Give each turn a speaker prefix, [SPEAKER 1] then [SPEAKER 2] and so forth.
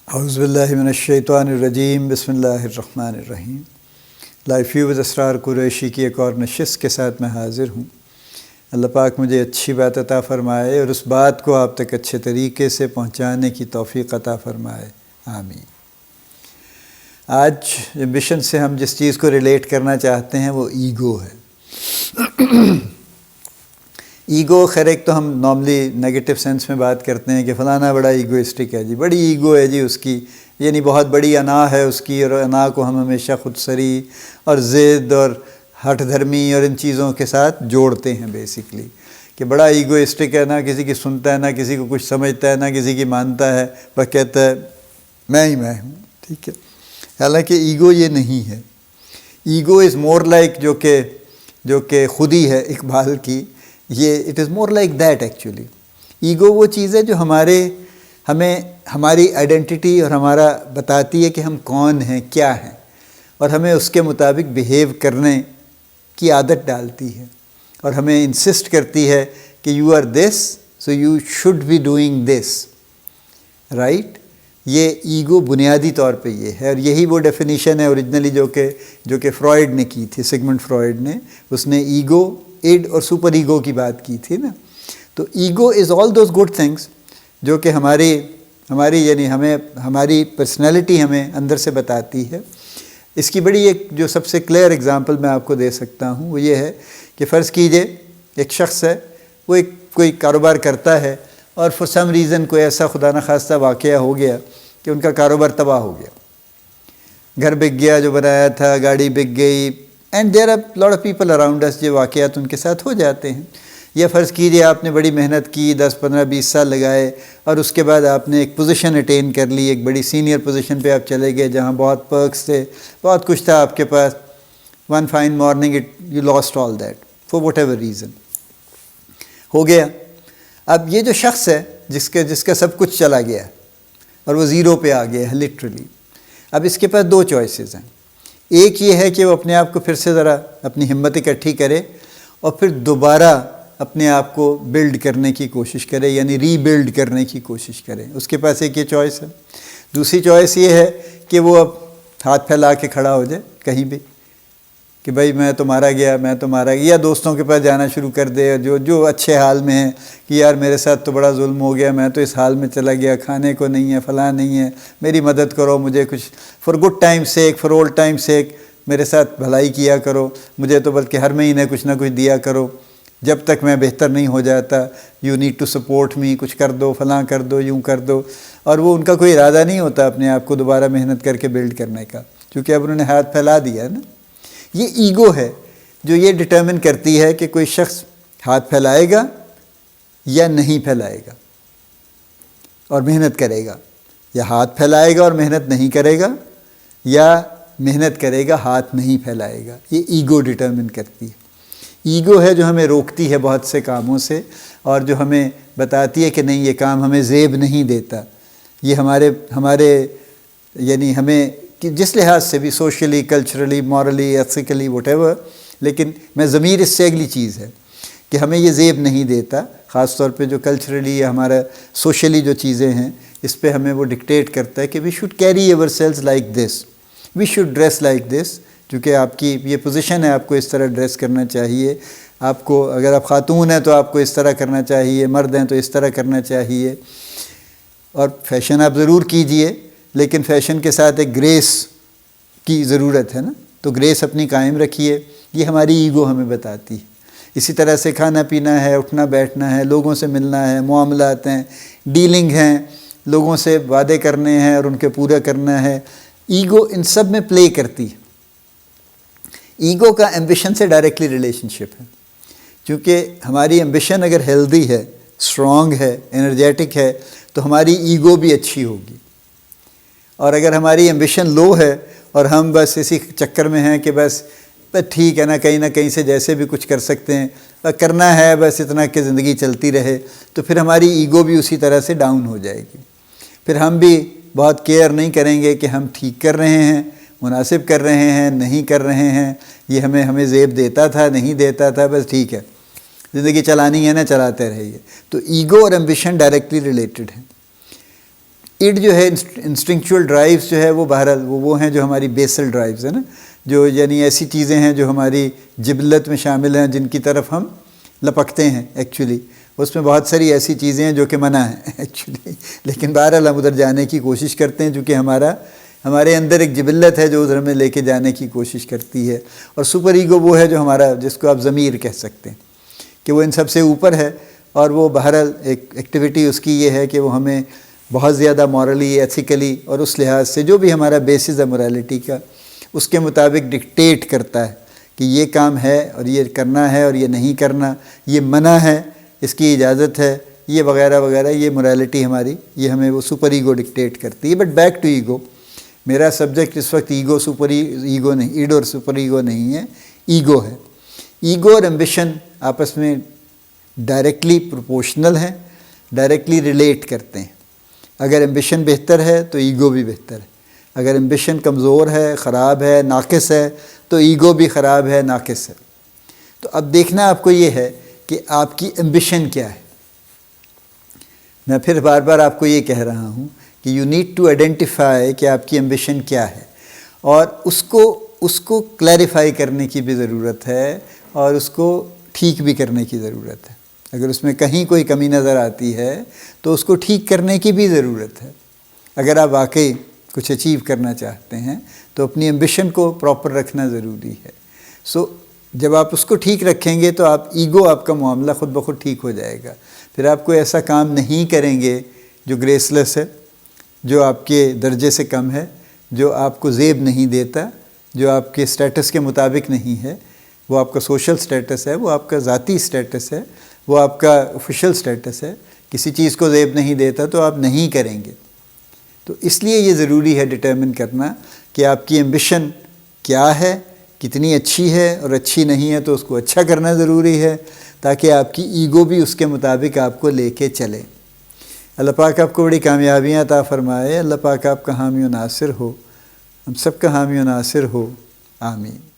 [SPEAKER 1] اعوذ باللہ من الشیطان الرجیم، بسم اللہ الرحمن الرحیم۔ لائف ویو ود اسرار قریشی کی ایک اور نشست کے ساتھ میں حاضر ہوں۔ اللہ پاک مجھے اچھی بات عطا فرمائے اور اس بات کو آپ تک اچھے طریقے سے پہنچانے کی توفیق عطا فرمائے، آمین۔ آج مشن سے ہم جس چیز کو ریلیٹ کرنا چاہتے ہیں وہ ایگو ہے۔ ایگو خیر ایک تو ہم نارملی نیگیٹو سینس میں بات کرتے ہیں کہ فلانا بڑا ایگوئسٹک ہے جی، بڑی ایگو ہے جی اس کی، یعنی بہت بڑی انا ہے اس کی، اور انا کو ہم ہمیشہ خود سری اور ضد اور ہٹ دھرمی اور ان چیزوں کے ساتھ جوڑتے ہیں بیسکلی، کہ بڑا ایگوئسٹک ہے، نہ کسی کی سنتا ہے، نہ کسی کو کچھ سمجھتا ہے، نہ کسی کی مانتا ہے، بس کہتا ہے میں ہی میں ہوں، ٹھیک ہے۔ حالانکہ ایگو یہ نہیں ہے۔ ایگو از مور لائک جو کہ خودی ہے اقبال کی، یہ it is more like that actually. Ego وہ چیز ہے جو ہمیں ہماری آئیڈینٹی اور ہمارا بتاتی ہے کہ ہم کون ہیں، کیا ہیں، اور ہمیں اس کے مطابق بیہیو کرنے کی عادت ڈالتی ہے، اور ہمیں انسسٹ کرتی ہے کہ you are this so you should be doing this, right. یہ ایگو بنیادی طور پہ یہ ہے، اور یہی وہ ڈیفینیشن ہے اوریجنلی جو کہ فرائڈ نے کی تھی، سگمنڈ فرائڈ نے، اس نے ایگو، ایڈ اور سپر ایگو کی بات کی تھی نا۔ تو ego is all those good things جو کہ ہماری یعنی ہماری پرسنالٹی ہمیں اندر سے بتاتی ہے۔ اس کی بڑی ایک جو سب سے کلیئر اگزامپل میں آپ کو دے سکتا ہوں وہ یہ ہے کہ فرض کیجئے ایک شخص ہے، وہ کوئی کاروبار کرتا ہے، اور فار سم ریزن کوئی ایسا خدا نخواستہ واقعہ ہو گیا کہ ان کا کاروبار تباہ ہو گیا، گھر بک گیا جو بنایا تھا، گاڑی بک گئی، and there are lot of people around us, یہ واقعات ان کے ساتھ ہو جاتے ہیں۔ یا فرض کیجئے آپ نے بڑی محنت کی، 10 15 20 سال لگائے، اور اس کے بعد آپ نے ایک پوزیشن اٹین کر لی، ایک بڑی سینئر پوزیشن پہ آپ چلے گئے جہاں بہت پرکس تھے، بہت کچھ تھا آپ کے پاس۔ One fine morning you lost all that for whatever reason, ہو گیا۔ اب یہ جو شخص ہے جس کا سب کچھ چلا گیا اور وہ زیرو پہ آ گیا ہے لٹرلی، اب اس کے پاس 2 چوائسیز ہیں۔ ایک یہ ہے کہ وہ اپنے آپ کو پھر سے ذرا اپنی ہمت اکٹھی کرے اور پھر دوبارہ اپنے آپ کو بلڈ کرنے کی کوشش کرے، یعنی ری بلڈ کرنے کی کوشش کرے۔ اس کے پاس ایک یہ چوائس ہے۔ دوسری چوائس یہ ہے کہ وہ اب ہاتھ پھیلا کے کھڑا ہو جائے کہیں بھی کہ بھائی میں تو مارا گیا، یا دوستوں کے پاس جانا شروع کر دے جو اچھے حال میں ہیں کہ یار میرے ساتھ تو بڑا ظلم ہو گیا، میں تو اس حال میں چلا گیا، کھانے کو نہیں ہے، فلاں نہیں ہے، میری مدد کرو، مجھے کچھ for good time sake, for old time sake میرے ساتھ بھلائی کیا کرو، مجھے تو بلکہ ہر مہینے کچھ نہ کچھ دیا کرو جب تک میں بہتر نہیں ہو جاتا، you need to support me, کچھ کر دو، فلاں کر دو، یوں کر دو۔ اور وہ ان کا کوئی ارادہ نہیں ہوتا اپنے آپ کو دوبارہ محنت کر کے بلڈ کرنے کا، کیونکہ اب انہوں نے ہاتھ پھیلا دیا ہے نا۔ یہ ایگو ہے جو یہ ڈٹرمن کرتی ہے کہ کوئی شخص ہاتھ پھیلائے گا یا نہیں پھیلائے گا اور محنت کرے گا، یا ہاتھ پھیلائے گا اور محنت نہیں کرے گا، یا محنت کرے گا ہاتھ نہیں پھیلائے گا۔ یہ ایگو ڈٹرمن کرتی ہے۔ ایگو ہے جو ہمیں روکتی ہے بہت سے کاموں سے، اور جو ہمیں بتاتی ہے کہ نہیں یہ کام ہمیں زیب نہیں دیتا، یہ ہمارے یعنی ہمیں جس لحاظ سے بھی socially, culturally, morally, ethically, what ever, لیکن میں ضمیر اس سے اگلی چیز ہے کہ ہمیں یہ زیب نہیں دیتا، خاص طور پہ جو کلچرلی یا ہمارا سوشلی جو چیزیں ہیں اس پہ ہمیں وہ ڈکٹیٹ کرتا ہے کہ we should carry ourselves like this, we should dress like this, چونکہ آپ کی یہ پوزیشن ہے، آپ کو اس طرح ڈریس کرنا چاہیے، آپ کو اگر آپ خاتون ہیں تو آپ کو اس طرح کرنا چاہیے، مرد ہیں تو اس طرح کرنا چاہیے، اور فیشن آپ ضرور کیجئے، لیکن فیشن کے ساتھ ایک گریس کی ضرورت ہے نا، تو گریس اپنی قائم رکھیے۔ یہ ہماری ایگو ہمیں بتاتی ہے۔ اسی طرح سے کھانا پینا ہے، اٹھنا بیٹھنا ہے، لوگوں سے ملنا ہے، معاملات ہیں، ڈیلنگ ہیں، لوگوں سے وعدے کرنے ہیں اور ان کے پورا کرنا ہے، ایگو ان سب میں پلے کرتی ہے۔ ایگو کا ایمبیشن سے ڈائریکٹلی ریلیشن شپ ہے، کیونکہ ہماری ایمبیشن اگر ہیلدی ہے، اسٹرانگ ہے، انرجیٹک ہے، تو ہماری ایگو بھی اچھی ہوگی۔ اور اگر ہماری ایمبیشن لو ہے اور ہم بس اسی چکر میں ہیں کہ بس ٹھیک ہے نا، کہیں نہ کہیں سے جیسے بھی کچھ کر سکتے ہیں، کرنا ہے بس اتنا کہ زندگی چلتی رہے، تو پھر ہماری ایگو بھی اسی طرح سے ڈاؤن ہو جائے گی۔ پھر ہم بھی بہت کیئر نہیں کریں گے کہ ہم ٹھیک کر رہے ہیں، مناسب کر رہے ہیں، نہیں کر رہے ہیں، یہ ہمیں زیب دیتا تھا، نہیں دیتا تھا، بس ٹھیک ہے زندگی چلانی ہے نا، چلاتے رہیے۔ تو ایگو اور ایمبیشن ڈائریکٹلی ریلیٹڈ ہیں۔ اڈ جو ہے انسٹنکچول ڈرائیوز جو ہے وہ بہرحال وہ ہیں جو ہماری بیسل ڈرائیوز ہیں نا، جو یعنی ایسی چیزیں ہیں جو ہماری جبلت میں شامل ہیں، جن کی طرف ہم لپکتے ہیں ایکچولی. اس میں بہت ساری ایسی چیزیں ہیں جو کہ منع ہیں ایکچولی، لیکن بہرحال ہم ادھر جانے کی کوشش کرتے ہیں، چونکہ ہمارے اندر ایک جبلت ہے جو ادھر ہمیں لے کے جانے کی کوشش کرتی ہے. اور سپر ایگو وہ ہے جو ہمارا، جس کو آپ ضمیر کہہ سکتے ہیں، کہ وہ ان سب سے اوپر ہے. اور وہ بہرحال ایک ایکٹیویٹی اس کی یہ ہے کہ وہ ہمیں بہت زیادہ مورلی، ایتھیکلی اور اس لحاظ سے جو بھی ہمارا بیسس ہے مورالٹی کا، اس کے مطابق ڈکٹیٹ کرتا ہے کہ یہ کام ہے اور یہ کرنا ہے اور یہ نہیں کرنا، یہ منع ہے، اس کی اجازت ہے، یہ وغیرہ وغیرہ. یہ مورالٹی ہماری، یہ ہمیں وہ سپر ایگو ڈکٹیٹ کرتی ہے. بٹ بیک ٹو ایگو، میرا سبجیکٹ اس وقت ایگو سپر ایگو نہیں، ایڈ اور سپر ایگو نہیں ہے، ایگو ہے. ایگو اور ایمبیشن آپس میں ڈائریکٹلی پروپورشنل ہیں، ڈائریکٹلی ریلیٹ کرتے ہیں. اگر ایمبیشن بہتر ہے تو ایگو بھی بہتر ہے. اگر ایمبیشن کمزور ہے، خراب ہے، ناقص ہے، تو ایگو بھی خراب ہے، ناقص ہے. تو اب دیکھنا آپ کو یہ ہے کہ آپ کی ایمبیشن کیا ہے. میں پھر بار بار آپ کو یہ کہہ رہا ہوں کہ یو نیڈ ٹو آئیڈینٹیفائی کہ آپ کی ایمبیشن کیا ہے، اور اس کو کلیریفائی کرنے کی بھی ضرورت ہے، اور اس کو ٹھیک بھی کرنے کی ضرورت ہے. اگر اس میں کہیں کوئی کمی نظر آتی ہے تو اس کو ٹھیک کرنے کی بھی ضرورت ہے. اگر آپ واقعی کچھ اچیو کرنا چاہتے ہیں تو اپنی ایمبیشن کو پراپر رکھنا ضروری ہے. جب آپ اس کو ٹھیک رکھیں گے تو آپ کا معاملہ خود بخود ٹھیک ہو جائے گا. پھر آپ کوئی ایسا کام نہیں کریں گے جو گریس لیس ہے، جو آپ کے درجے سے کم ہے، جو آپ کو زیب نہیں دیتا، جو آپ کے سٹیٹس کے مطابق نہیں ہے. وہ آپ کا سوشل سٹیٹس ہے، وہ آپ کا ذاتی سٹیٹس ہے، وہ آپ کا آفیشیل سٹیٹس ہے. کسی چیز کو زیب نہیں دیتا تو آپ نہیں کریں گے. تو اس لیے یہ ضروری ہے ڈٹرمن کرنا کہ آپ کی ایمبیشن کیا ہے، کتنی اچھی ہے، اور اچھی نہیں ہے تو اس کو اچھا کرنا ضروری ہے، تاکہ آپ کی ایگو بھی اس کے مطابق آپ کو لے کے چلے. اللہ پاک آپ کو بڑی کامیابیاں عطا فرمائے. اللہ پاک آپ کا حامی و ناصر ہو، ہم سب کا حامی و ناصر ہو. آمین.